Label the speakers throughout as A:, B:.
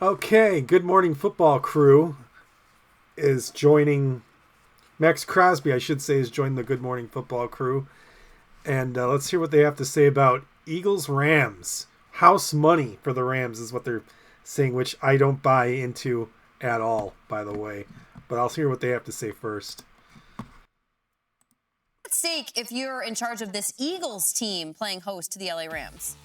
A: Okay, Good Morning Football crew is joining. Max Crosby, I should say, is joining the Good Morning Football crew. And let's hear what they have to say about Eagles-Rams. House money for the Rams is what they're saying, which I don't buy into at all, by the way. But I'll hear what they have to say first.
B: At stake if you're in charge of this Eagles team playing host to the LA Rams?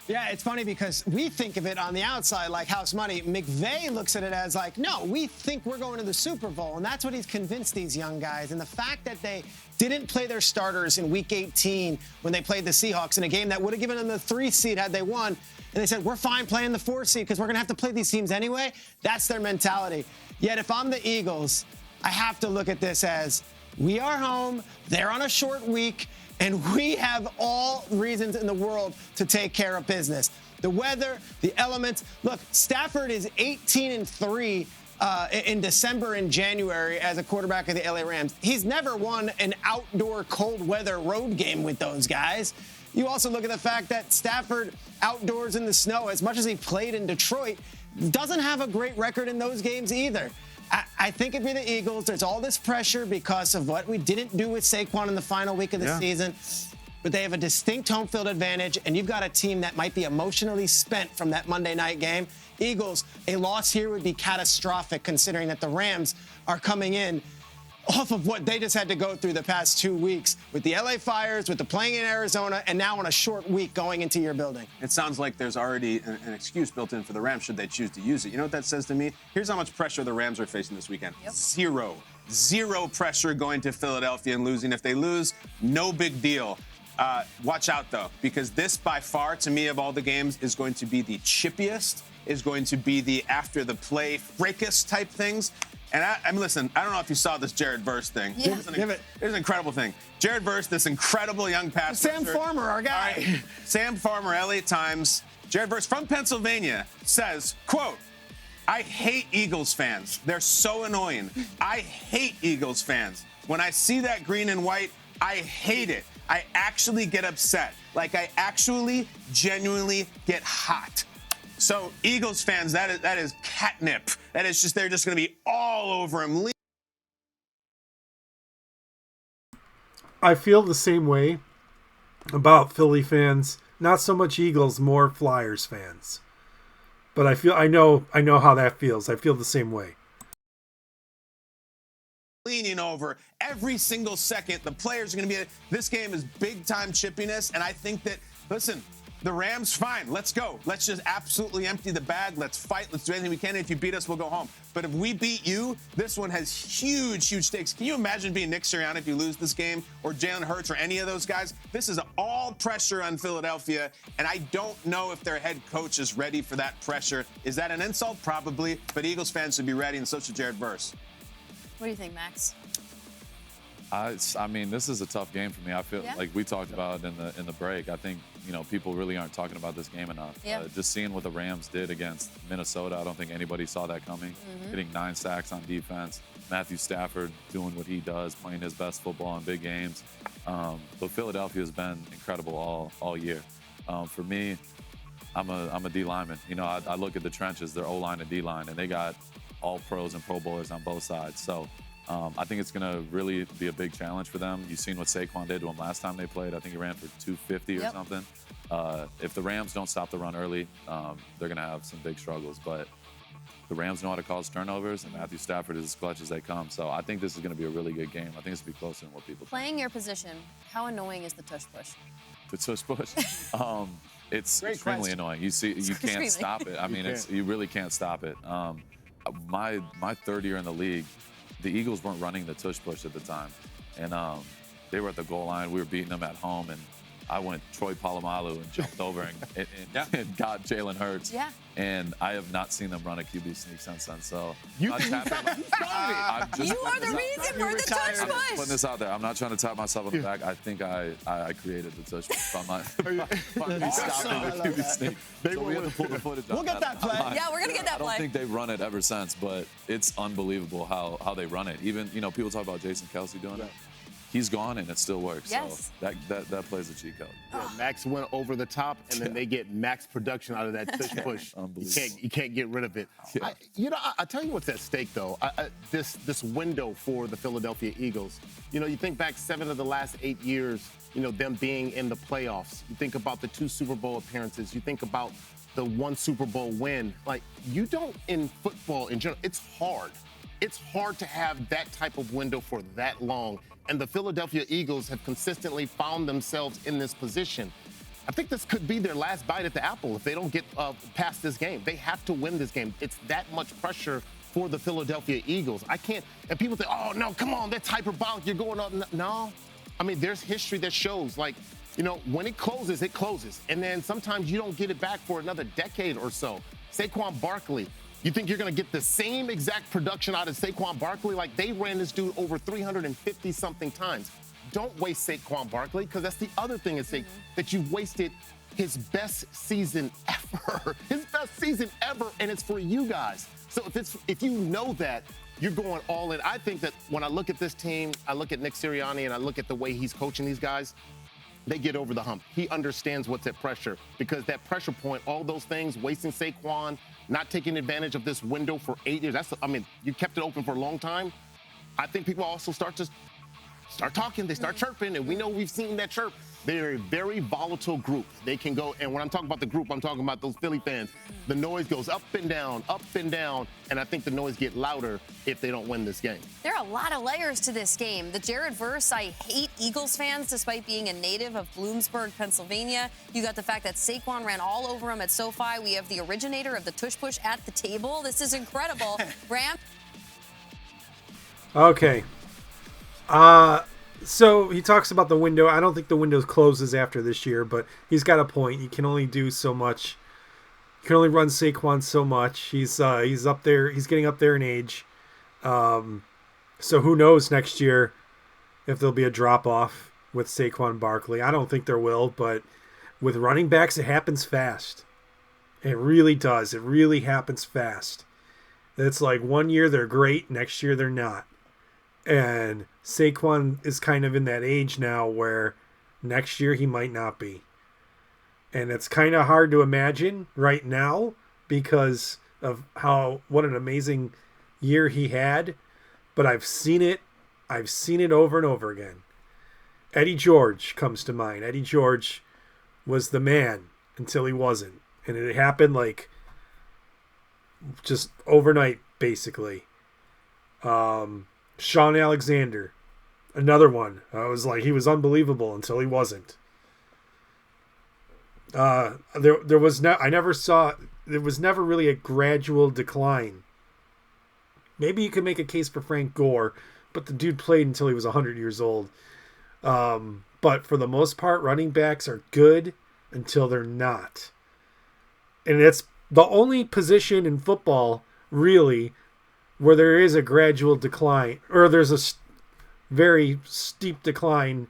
C: Yeah, it's funny because we think of it on the outside like house money. McVay looks at it as like, no, we think we're going to the Super Bowl. And that's what he's convinced these young guys. And the fact that they didn't play their starters in Week 18 when they played the Seahawks in a game that would have given them the 3 seed had they won. And they said, we're fine playing the 4 seed because we're going to have to play these teams anyway. That's their mentality. Yet if I'm the Eagles, I have to look at this as we are home, they're on a short week, and we have all reasons in the world to take care of business. The weather, the elements. Look, Stafford is 18-3 in December and January as a quarterback of the LA Rams. He's never won an outdoor cold weather road game with those guys. You also look at the fact that Stafford, outdoors in the snow, as much as he played in Detroit, doesn't have a great record in those games either. I think if you're the Eagles, there's all this pressure because of what we didn't do with Saquon in the final week of the season. But they have a distinct home field advantage, and you've got a team that might be emotionally spent from that Monday night game. Eagles, a loss here would be catastrophic considering that the Rams are coming in off of what they just had to go through the past 2 weeks with the LA Fires, with the playing in Arizona, and now on a short week going into your building.
D: It sounds like there's already an excuse built in for the Rams should they choose to use it. You know what that says to me? Here's how much pressure the Rams are facing this weekend.
B: Yep.
D: Zero pressure going to Philadelphia and losing. If they lose, no big deal. Watch out, though, because this, by far, to me, of all the games, is going to be the chippiest, is going to be the after-the-play fracas type things. And I mean, listen, I don't know if you saw this Jared Verse thing.
B: Yeah.
D: It was an incredible thing. Jared Verse, this incredible young passer.
C: Sam Farmer, our guy.
D: Right. Sam Farmer, LA Times. Jared Verse from Pennsylvania says, quote, I hate Eagles fans. They're so annoying. I hate Eagles fans. When I see that green and white, I hate it. I actually get upset. Like I actually genuinely get hot. So Eagles fans, that is catnip. That is just, they're just going to be all over him.
A: I feel the same way about Philly fans. Not so much Eagles, more Flyers fans. But I know how that feels. I feel the same way.
D: Leaning over every single second. The players are going to be, this game is big time chippiness. And I think that, listen, the Rams, fine, let's go. Let's just absolutely empty the bag. Let's fight. Let's do anything we can. If you beat us, we'll go home. But if we beat you, this one has huge, huge stakes. Can you imagine being Nick Sirianni if you lose this game, or Jalen Hurts, or any of those guys? This is all pressure on Philadelphia, and I don't know if their head coach is ready for that pressure. Is that an insult? Probably. But Eagles fans should be ready, and so should Jared Verse.
B: What do you think, Max?
E: I mean, this is a tough game for me. I feel like we talked about in the break. I think, people really aren't talking about this game enough.
B: Yeah.
E: Just seeing what the Rams did against Minnesota, I don't think anybody saw that coming. Hitting 9 sacks on defense. Matthew Stafford doing what he does, playing his best football in big games. But Philadelphia has been incredible all year. For me, I'm a D lineman. I look at the trenches, their O-line and D-line, and they got all pros and Pro Bowlers on both sides. So I think it's going to really be a big challenge for them. You've seen what Saquon did to him last time they played. I think he ran for 250 or something. If the Rams don't stop the run early, they're going to have some big struggles. But the Rams know how to cause turnovers, and Matthew Stafford is as clutch as they come. So I think this is going to be a really good game. I think it's going to be closer than what people think.
B: Playing your position, how annoying is the tush push?
E: The tush push? It's extremely annoying. You can't stop it. I mean, you really can't stop it. My third year in the league, the Eagles weren't running the tush push at the time. And they were at the goal line. We were beating them at home. And I went Troy Polamalu and jumped over and got Jalen Hurts.
B: Yeah.
E: And I have not seen them run a QB sneak since then. So
C: You are the
B: reason for the tush push.
E: Putting this out there. I'm not trying to tap myself on the back. I think I created the tush push by my stopping the QB sneak. So we have to pull the footage.
C: We'll get that play.
B: Yeah, we're going to get that
E: I don't
B: play.
E: think they've run it ever since, but it's unbelievable how they run it. Even, people talk about Jason Kelsey doing it. he's gone and it still works.
B: Yes.
E: So that plays a cheat code.
F: Yeah, Max went over the top, and then they get max production out of that Tush Push. You can't get rid of it.
E: Yeah.
F: I tell you what's at stake, though. This window for the Philadelphia Eagles. You think back 7 of the last 8 years, them being in the playoffs. You think about the 2 Super Bowl appearances. You think about the 1 Super Bowl win. Like, you don't, in football in general, it's hard. It's hard to have that type of window for that long. And the Philadelphia Eagles have consistently found themselves in this position. I think this could be their last bite at the apple if they don't get past this game. They have to win this game. It's that much pressure for the Philadelphia Eagles. And people think, oh, no, come on, that's hyperbolic. You're going up. No. I mean, there's history that shows, like, when it closes, it closes. And then sometimes you don't get it back for another decade or so. Saquon Barkley. You think you're going to get the same exact production out of Saquon Barkley? Like, they ran this dude over 350-something times. Don't waste Saquon Barkley, because that's the other thing is that you wasted his best season ever. His best season ever, and it's for you guys. So if you know that, you're going all in. I think that when I look at this team, I look at Nick Sirianni, and I look at the way he's coaching these guys, they get over the hump. He understands what's at pressure, because that pressure point, all those things, wasting Saquon, not taking advantage of this window for 8 years. You kept it open for a long time. I think people also start talking, they start chirping, and we know we've seen that chirp. They're a very volatile group. They can go, and when I'm talking about the group, I'm talking about those Philly fans. The noise goes up and down, and I think the noise get louder if they don't win this game.
B: There are a lot of layers to this game. The Jared Verse, I hate Eagles fans despite being a native of Bloomsburg, Pennsylvania. You got the fact that Saquon ran all over him at SoFi. We have the originator of the Tush Push at the table. This is incredible. Ram?
A: Okay. So he talks about the window. I don't think the window closes after this year, but he's got a point. You can only do so much. You can only run Saquon so much. He's up there. He's getting up there in age. So who knows next year if there'll be a drop off with Saquon Barkley. I don't think there will, but with running backs, it happens fast. It really does. It really happens fast. It's like one year they're great, next year they're not. And Saquon is kind of in that age now where next year he might not be. And it's kind of hard to imagine right now because of what an amazing year he had. But I've seen it over and over again. Eddie George comes to mind. Eddie George was the man until he wasn't. And it happened like just overnight, basically. Sean Alexander, another one. I was like, he was unbelievable until he wasn't. There was never really a gradual decline. Maybe you could make a case for Frank Gore, but the dude played until he was 100 years old. But for the most part, running backs are good until they're not. And it's the only position in football, really, where there is a gradual decline, or there's a very steep decline.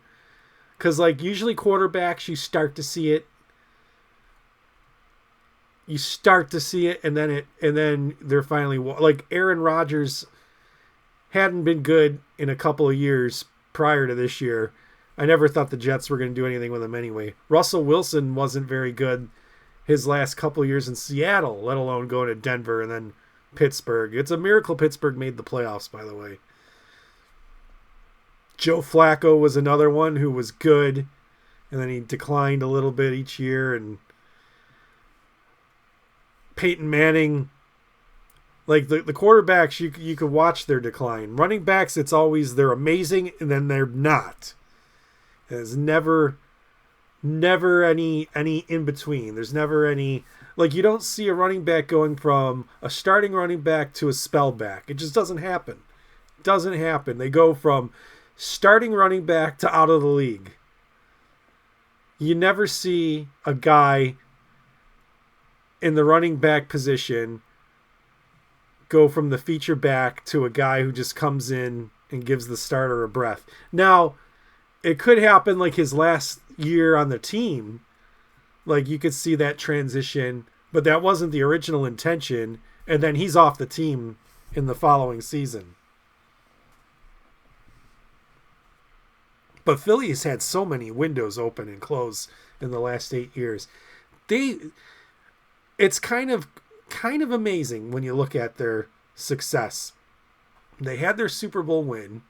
A: Because, like, usually quarterbacks, you start to see it. And then they're finally, like, Aaron Rodgers hadn't been good in a couple of years prior to this year. I never thought the Jets were going to do anything with him anyway. Russell Wilson wasn't very good his last couple of years in Seattle, let alone going to Denver and then Pittsburgh. It's a miracle Pittsburgh made the playoffs, by the way. Joe Flacco was another one who was good, and then he declined a little bit each year. And Peyton Manning, like the quarterbacks, you could watch their decline. Running backs, it's always they're amazing, and then they're not. There's never any in between. There's never any. Like, you don't see a running back going from a starting running back to a spell back. It just doesn't happen. It doesn't happen. They go from starting running back to out of the league. You never see a guy in the running back position go from the feature back to a guy who just comes in and gives the starter a breath. Now, it could happen like his last year on the team. Like, you could see that transition, but that wasn't the original intention, and then he's off the team in the following season. But Philly has had so many windows open and close in the last 8 years. It's kind of amazing when you look at their success. They had their Super Bowl win.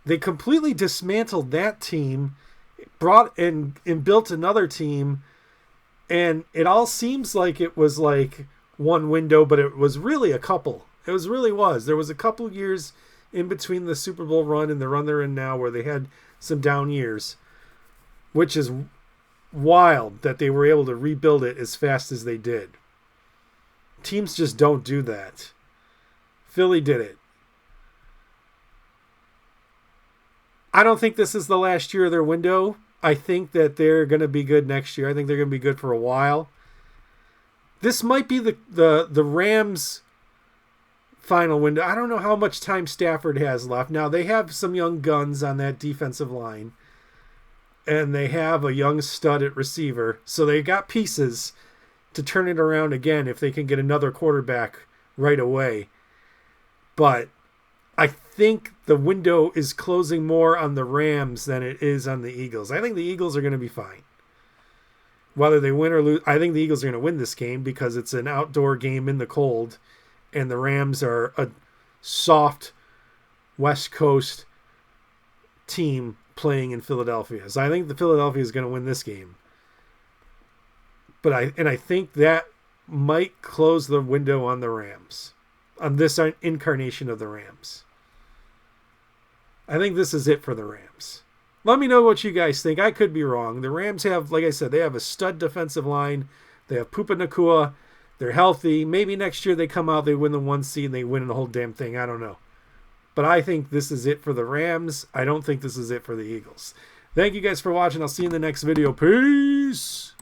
A: They completely dismantled that team, brought and built another team, and it all seems like it was like one window, but it was really a couple. It was. There was a couple years in between the Super Bowl run and the run they're in now where they had some down years, which is wild that they were able to rebuild it as fast as they did. Teams just don't do that. Philly did it. I don't think this is the last year of their window. I think that they're going to be good next year. I think they're going to be good for a while. This might be the Rams' final window. I don't know how much time Stafford has left. Now, they have some young guns on that defensive line. And they have a young stud at receiver. So they got pieces to turn it around again if they can get another quarterback right away. But I think the window is closing more on the Rams than it is on the Eagles. I think the Eagles are going to be fine. Whether they win or lose, I think the Eagles are going to win this game because it's an outdoor game in the cold, and the Rams are a soft West Coast team playing in Philadelphia. So I think the Philadelphia is going to win this game. But I think that might close the window on the Rams, on this incarnation of the Rams. I think this is it for the Rams. Let me know what you guys think. I could be wrong. The Rams have, like I said, they have a stud defensive line. They have Puka Nacua. They're healthy. Maybe next year they come out, they win the 1 seed, and they win the whole damn thing. I don't know. But I think this is it for the Rams. I don't think this is it for the Eagles. Thank you guys for watching. I'll see you in the next video. Peace.